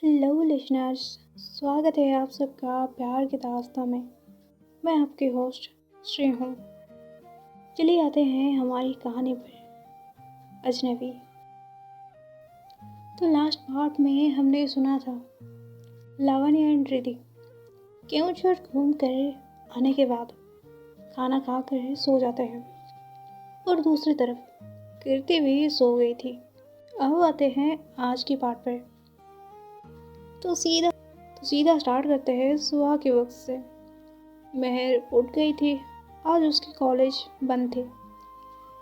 Hello listeners. स्वागत है आप सबका प्यार की दास्तां में। मैं आपकी होस्ट श्री हूँ। चलिए आते हैं हमारी कहानी पर। अजनबी। तो लास्ट पार्ट में हमने सुना था लावण्य एंड रिद्धि केवंझर घूम कर आने के बाद खाना खा कर सो जाते हैं और दूसरी तरफ कीर्ति भी सो गई थी। अब आते हैं आज की पार्ट पर। तो सीधा स्टार्ट करते हैं सुबह के वक्त से। महर उठ गई थी। आज उसकी कॉलेज बंद थी,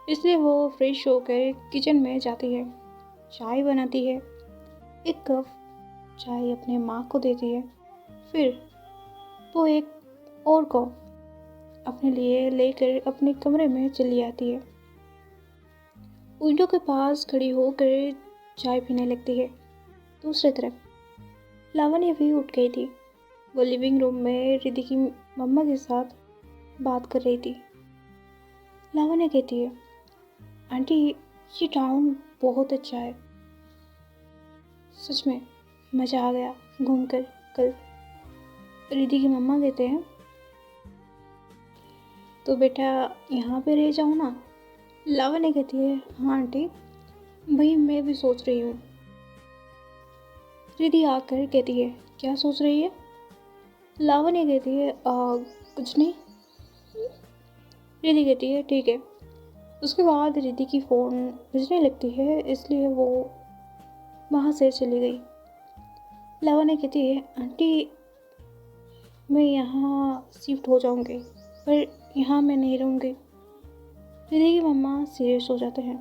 इसलिए वो फ्रेश होकर किचन में जाती है, चाय बनाती है। एक कप चाय अपने माँ को देती है। फिर वो एक और कप अपने लिए लेकर अपने कमरे में चली आती है। विंडो के पास खड़ी होकर चाय पीने लगती है। दूसरी तरफ लावण्य भी उठ गई थी। वो लिविंग रूम में रिद्धि की मम्मा के साथ बात कर रही थी। लावण्य कहती है, आंटी ये टाउन बहुत अच्छा है, सच में मज़ा आ गया घूमकर कल। रिद्धि की मम्मा कहते हैं, तो बेटा यहाँ पे रह जाओ ना। लावण्य कहती है, हाँ आंटी भाई मैं भी सोच रही हूँ। रिद्धि आकर कहती है, क्या सोच रही है? लावण्य कहती है, कुछ नहीं। रिद्धि कहती है, ठीक है। उसके बाद रिद्धि की फ़ोन बजने लगती है, इसलिए वो वहाँ से चली गई। लावण्य कहती है, आंटी मैं यहाँ शिफ्ट हो जाऊँगी, पर यहाँ मैं नहीं रहूँगी। रिद्धि की मम्मा सीरियस हो जाते हैं।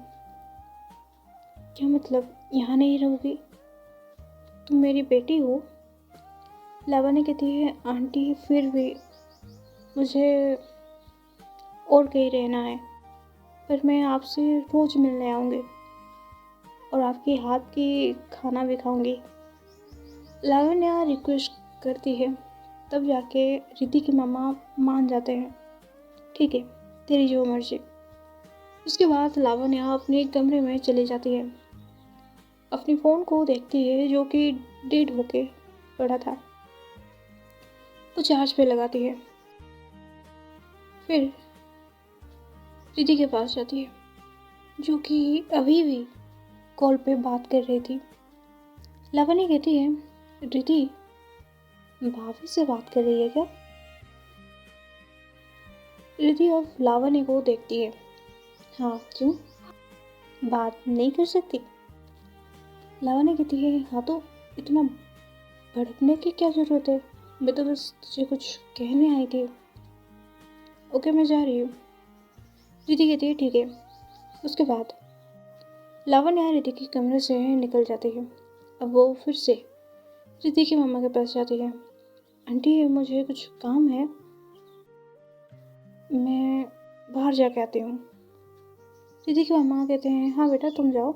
क्या मतलब यहाँ नहीं रहोगी? तुम मेरी बेटी हो। लावण्य कहती है, आंटी फिर भी मुझे और कहीं रहना है, पर मैं आपसे रोज़ मिलने आऊँगी और आपके हाथ की खाना भी खाऊंगी। लावण्य रिक्वेस्ट करती है, तब जाके रिद्धि की मम्मा मान जाते हैं, ठीक है तेरी जो मर्जी। उसके बाद लावण्य अपने कमरे में चली जाती है। अपनी फ़ोन को देखती है जो कि डेड होके पड़ा था। वो चार्ज पे लगाती है। फिर रिद्धि के पास जाती है, जो कि अभी भी कॉल पे बात कर रही थी। लावण्य कहती है, रिद्धि भाभी से बात कर रही है क्या? रिद्धि अब लावण्य को देखती है। हाँ क्यों, बात नहीं कर सकती? लावण्य कहती है, हाँ तो इतना भड़कने की क्या ज़रूरत है, मैं तो बस तुझे कुछ कहने आई थी। ओके मैं जा रही हूँ। रिद्धि कहती है, ठीक है। उसके बाद लावण्य रिद्धि के कमरे से निकल जाती है। अब वो फिर से रिद्धि की मम्मा के पास जाती है। आंटी मुझे कुछ काम है, मैं बाहर जाके आती हूँ। रिद्धि की मम्मा कहते हैं, हाँ बेटा तुम जाओ।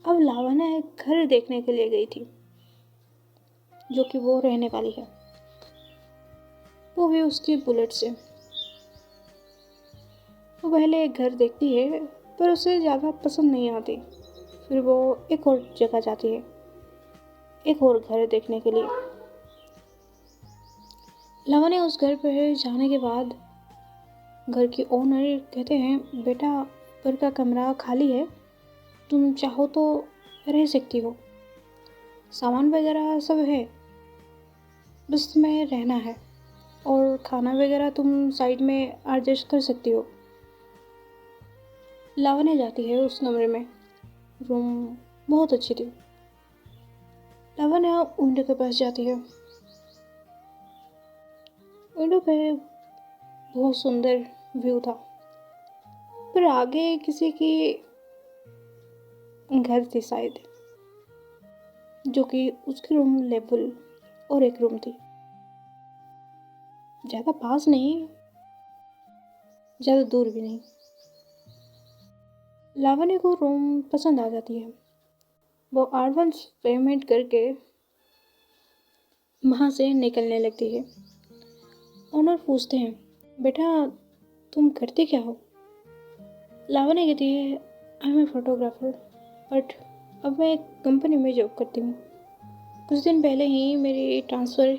अब लावण्य एक घर देखने के लिए गई थी, जो कि वो रहने वाली है, वो भी उसकी बुलेट से। वो पहले एक घर देखती है, पर उसे ज़्यादा पसंद नहीं आती। फिर वो एक और जगह जाती है, एक और घर देखने के लिए। लावण्य उस घर पर जाने के बाद घर के ओनर कहते हैं, बेटा ऊपर का कमरा खाली है, तुम चाहो तो रह सकती हो, सामान वगैरह सब है, बस तुम्हें रहना है और खाना वगैरह तुम साइड में एडजस्ट कर सकती हो। लावण्य जाती है उस कमरे में। रूम बहुत अच्छी थी। लावण्य विंडो के पास जाती है। विंडो पे बहुत सुंदर व्यू था, पर आगे किसी की घर थी शायद, जो कि उसकी रूम लेवल और एक रूम थी, ज़्यादा पास नहीं ज़्यादा दूर भी नहीं। लावण्य को रूम पसंद आ जाती है। वो एडवांस पेमेंट करके वहाँ से निकलने लगती है। ओनर पूछते हैं, बेटा तुम करते क्या हो? लावण्य कहती है, I am a photographer, but अब मैं एक कंपनी में जॉब करती हूँ। कुछ दिन पहले ही मेरी ट्रांसफ़र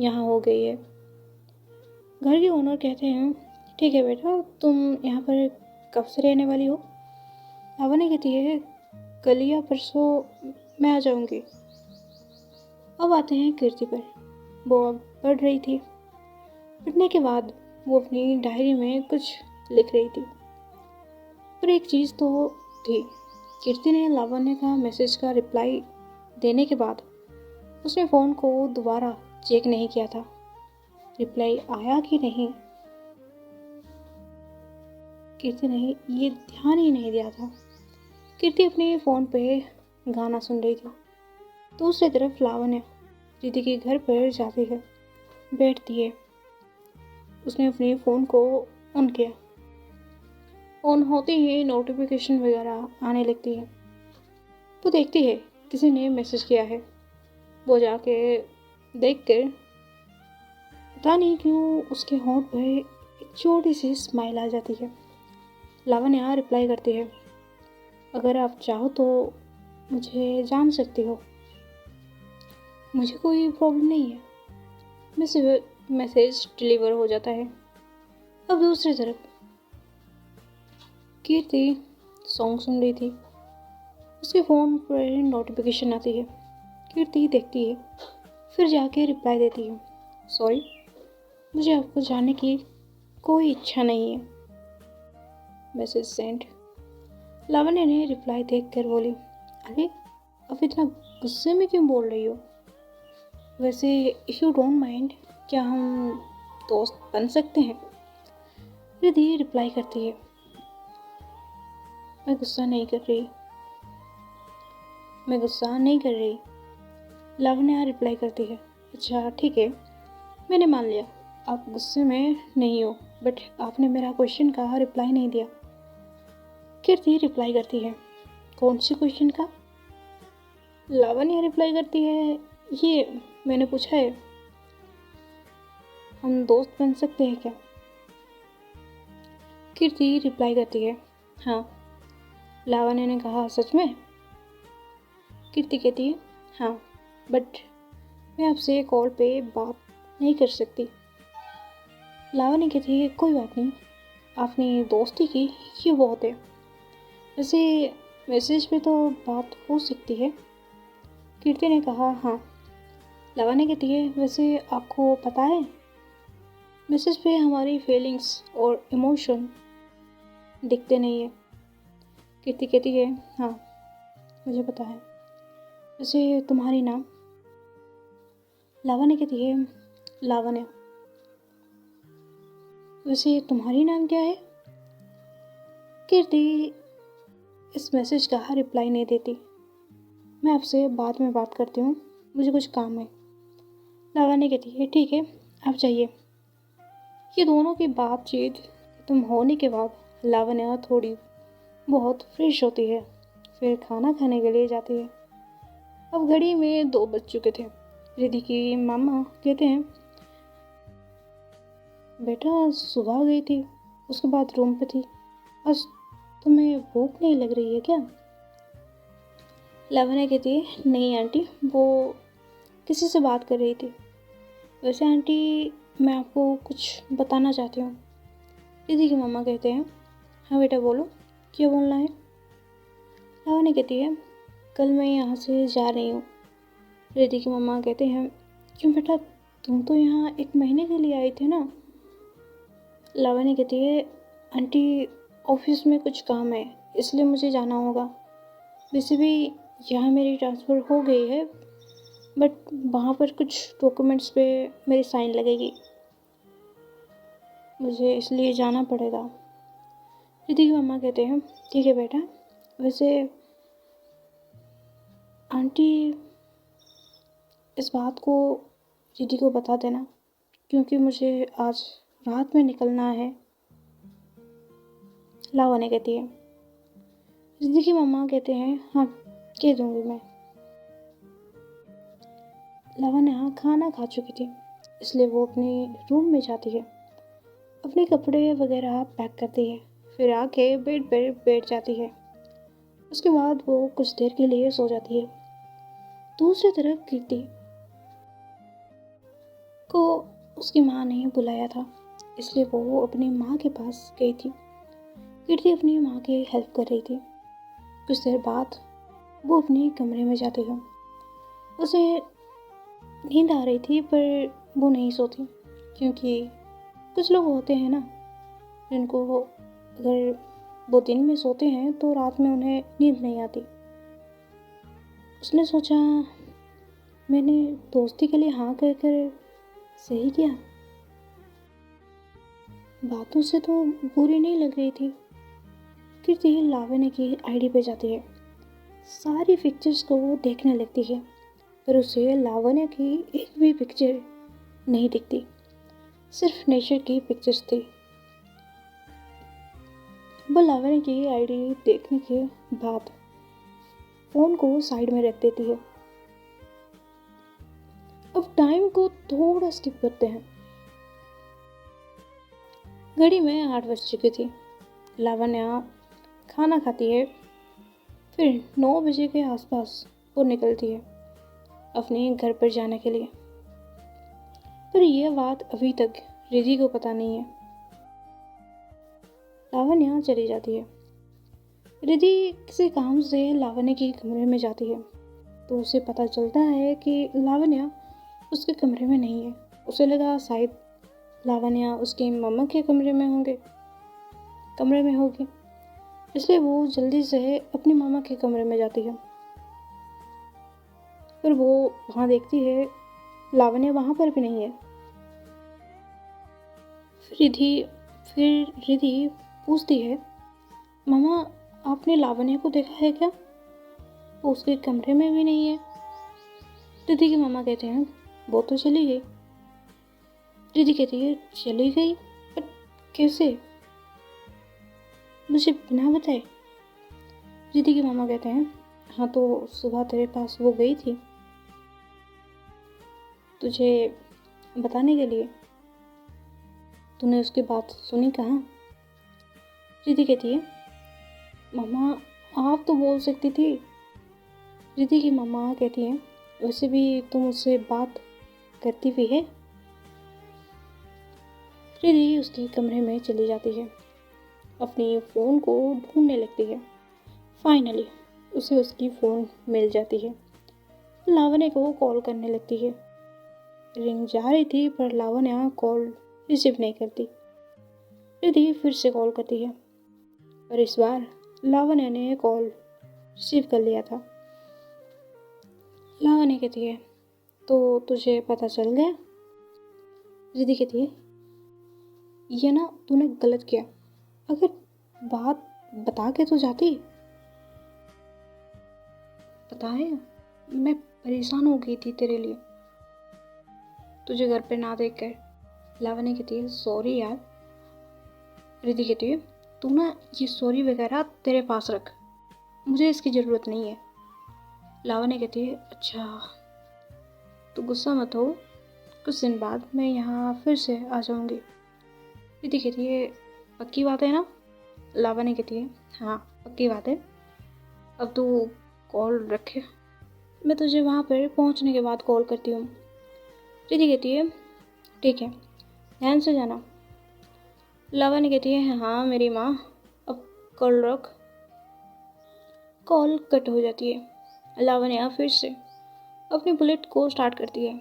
यहाँ हो गई है। घर के ओनर कहते हैं, ठीक है बेटा, तुम यहाँ पर कब से रहने वाली हो? लावण्य कहती है, कल या परसों मैं आ जाऊँगी। अब आते हैं कीर्ति पर। वो अब पढ़ रही थी। पढ़ने के बाद वो अपनी डायरी में कुछ लिख रही थी। पर एक चीज़ तो थी, कीर्ति ने लावण्य का मैसेज का रिप्लाई देने के बाद उसने फ़ोन को दोबारा चेक नहीं किया था, रिप्लाई आया कि नहीं कीर्ति ने ये ध्यान ही नहीं दिया था। कीर्ति अपने फ़ोन पे गाना सुन रही थी। दूसरी तरफ लावण्य दीदी के घर पर जाती है, बैठती है। उसने अपने फ़ोन को ऑन किया। ऑन होते ही नोटिफिकेशन वगैरह आने लगती है। वो देखती है किसी ने मैसेज किया है। वो जाके देखकर पता नहीं क्यों उसके होंठ पर एक छोटी सी स्माइल आ जाती है। लावण्य रिप्लाई करती है, अगर आप चाहो तो मुझे जान सकती हो, मुझे कोई प्रॉब्लम नहीं है। मैसेज डिलीवर हो जाता है। अब दूसरी तरफ कीर्ति सॉन्ग सुन रही थी। उसके फ़ोन पर नोटिफिकेशन आती है। कीर्ति देखती है, फिर जाके रिप्लाई देती है, सॉरी, मुझे आपको जानने की कोई इच्छा नहीं है। Message send. लावण्य ने रिप्लाई देखकर बोली, अरे अब इतना गुस्से में क्यों बोल रही हो? वैसे इफ़ यू डोंट माइंड, क्या हम दोस्त बन सकते हैं? रिद्धि रिप्लाई करती है, मैं गुस्सा नहीं कर रही। लावण्य रिप्लाई करती है, अच्छा ठीक है, मैंने मान लिया आप गुस्से में नहीं हो, बट आपने मेरा क्वेश्चन का रिप्लाई नहीं दिया। कीर्ति रिप्लाई करती है, कौन से क्वेश्चन का? लावण्य रिप्लाई करती है, ये मैंने पूछा है, हम दोस्त बन सकते हैं क्या? कीर्ति रिप्लाई करती है, हाँ। लावण्य ने कहा, सच में? कीर्ति कहती है, हाँ, बट मैं आपसे कॉल पे बात नहीं कर सकती। लावण्य कहती है, कोई बात नहीं, आपने दोस्ती की ये बहुत है। वैसे मैसेज पे तो बात हो सकती है। कीर्ति ने कहा, हाँ। लावण्य कहती है, वैसे आपको पता है मैसेज पे हमारी फीलिंग्स और इमोशन दिखते नहीं है। कीर्ति कहती है, हाँ मुझे पता है। वैसे तुम्हारी नाम? लावण्य कहती है, लावण्य। वैसे तुम्हारी नाम क्या है? कीर्ति इस मैसेज का रिप्लाई नहीं देती। मैं आपसे बाद में बात करती हूँ, मुझे कुछ काम है। लावण्य कहती है, ठीक है, आप जाइए। ये दोनों की बातचीत खत्म होने के बाद लावण्य थोड़ी बहुत फ्रेश होती है, फिर खाना खाने के लिए जाती है। अब घड़ी में 2 बज चुके थे। रिद्धि की मामा कहते हैं, बेटा सुबह गई थी, उसके बाद रूम पे थी, आज तुम्हें भूख नहीं लग रही है क्या? लावण्य कहती है, नहीं आंटी, वो किसी से बात कर रही थी। वैसे आंटी मैं आपको कुछ बताना चाहती हूँ। रिद्धि की मामा कहते हैं, हाँ बेटा बोलो, क्या बोलना है? लावण्य कहती है, कल मैं यहाँ से जा रही हूँ। रिद्धि की मम्मा कहते हैं, क्यों बेटा, तुम तो यहाँ 1 महीने के लिए आई थे ना? लावण्य कहती है, आंटी ऑफिस में कुछ काम है, इसलिए मुझे जाना होगा। वैसे भी यहाँ मेरी ट्रांसफ़र हो गई है, बट वहाँ पर कुछ डॉक्यूमेंट्स पे मेरी साइन लगेगी, मुझे इसलिए जाना पड़ेगा। रिद्धि की मम्मा कहते हैं, ठीक है बेटा, वैसे आंटी इस बात को रिद्धि को बता देना, क्योंकि मुझे आज रात में निकलना है। लावण्य कहती है। रिद्धि की मम्मा कहते हैं, हाँ कह दूँगी मैं। लावण्य खाना खा चुकी थी, इसलिए वो अपने रूम में जाती है, अपने कपड़े वगैरह पैक करती है, फिर आके बेड पर बैठ जाती है। उसके बाद वो कुछ देर के लिए सो जाती है। दूसरी तरफ कीर्ति को उसकी माँ ने बुलाया था, इसलिए वो अपनी माँ के पास गई थी। कीर्ति अपनी माँ की हेल्प कर रही थी। कुछ देर बाद वो अपने कमरे में जाती है। उसे नींद आ रही थी पर वो नहीं सोती, क्योंकि कुछ लोग होते हैं ना जिनको अगर वो दिन में सोते हैं तो रात में उन्हें नींद नहीं आती। उसने सोचा, मैंने दोस्ती के लिए हाँ कहकर सही किया। बातों से तो बुरी नहीं लग रही थी। कीर्ति लावण्य की आईडी पे जाती है, सारी पिक्चर्स को वो देखने लगती है, पर उसे लावण्य की एक भी पिक्चर नहीं दिखती, सिर्फ नेचर की पिक्चर्स थी। वो लावण्य की आईडी देखने के बाद फ़ोन को साइड में रख देती है। अब टाइम को थोड़ा स्किप करते हैं। घड़ी में 8 बज चुकी थी। लावण्य खाना खाती है, फिर 9 बजे के आसपास वो निकलती है अपने घर पर जाने के लिए। पर यह बात अभी तक रिधि को पता नहीं है। लावण्य चली जाती है। रिधि किसी काम से लावण्य के कमरे में जाती है तो उसे पता चलता है कि लावण्य उसके कमरे में नहीं है। उसे लगा शायद लावण्य उसकी मम्मा के कमरे में होगी, इसलिए वो जल्दी से अपनी मामा के कमरे में जाती है। फिर वो वहाँ देखती है लावण्य वहाँ पर भी नहीं है। फिर रिधि पूछती है, मामा आपने लावण्य को देखा है क्या? वो उसके कमरे में भी नहीं है। रिधि की मामा कहते हैं, वो तो चली गई। रिधि कहती है, चली गई? पर कैसे, मुझे बिना बताए? रिधि की मामा कहते हैं, हाँ तो सुबह तेरे पास वो गई थी तुझे बताने के लिए। तूने उसकी बात सुनी कहाँ? रिधि कहती है, मामा आप तो बोल सकती थी। रिधि की मामा कहती है, वैसे भी तुम उससे बात करती भी है। रिधि उसके कमरे में चली जाती है, अपनी फ़ोन को ढूंढने लगती है। फाइनली उसे उसकी फ़ोन मिल जाती है। लावण्य को कॉल करने लगती है। रिंग जा रही थी पर लावण्य कॉल रिसीव नहीं करती। रिधि फिर से कॉल करती है, पर इस बार लावण्य ने कॉल रिसीव कर लिया था। लावण्य कहती है, तो तुझे पता चल गया? रिधि कहती है, ये ना तूने गलत किया, अगर बात बता के तो जाती। पता है मैं परेशान हो गई थी तेरे लिए, तुझे घर पे ना देख कर। लावण्य कहती है, सॉरी यार। रिधि कहती है, तू ना ये सॉरी वगैरह तेरे पास रख, मुझे इसकी ज़रूरत नहीं है। लावण्य कहती है, अच्छा तू गुस्सा मत हो, कुछ दिन बाद मैं यहाँ फिर से आ जाऊँगी। रिधि कहती है, पक्की बात है ना? लावण्य कहती है, हाँ पक्की बात है। अब तू कॉल रखे, मैं तुझे वहाँ पर पहुँचने के बाद कॉल करती हूँ। रिधि कहती है, ठीक है ध्यान से जाना। लावण्य कहती है, हाँ मेरी माँ, अब कॉल रख। कॉल कट हो जाती है। लावण्य फिर से अपनी बुलेट को स्टार्ट करती है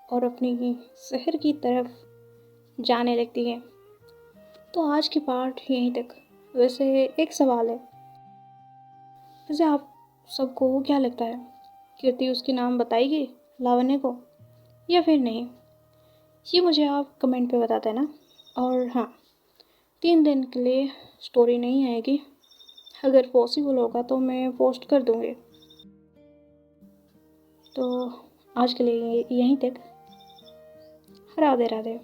और अपनी शहर की तरफ जाने लगती है। तो आज की पार्ट यहीं तक। वैसे एक सवाल है, वैसे आप सबको क्या लगता है, कीर्ति उसके नाम बताएगी लावण्य को या फिर नहीं? ये मुझे आप कमेंट पे बता देना। और हाँ, 3 दिन के लिए स्टोरी नहीं आएगी, अगर पॉसिबल होगा तो मैं पोस्ट कर दूँगी। तो आज के लिए यहीं तक। राधे राधे।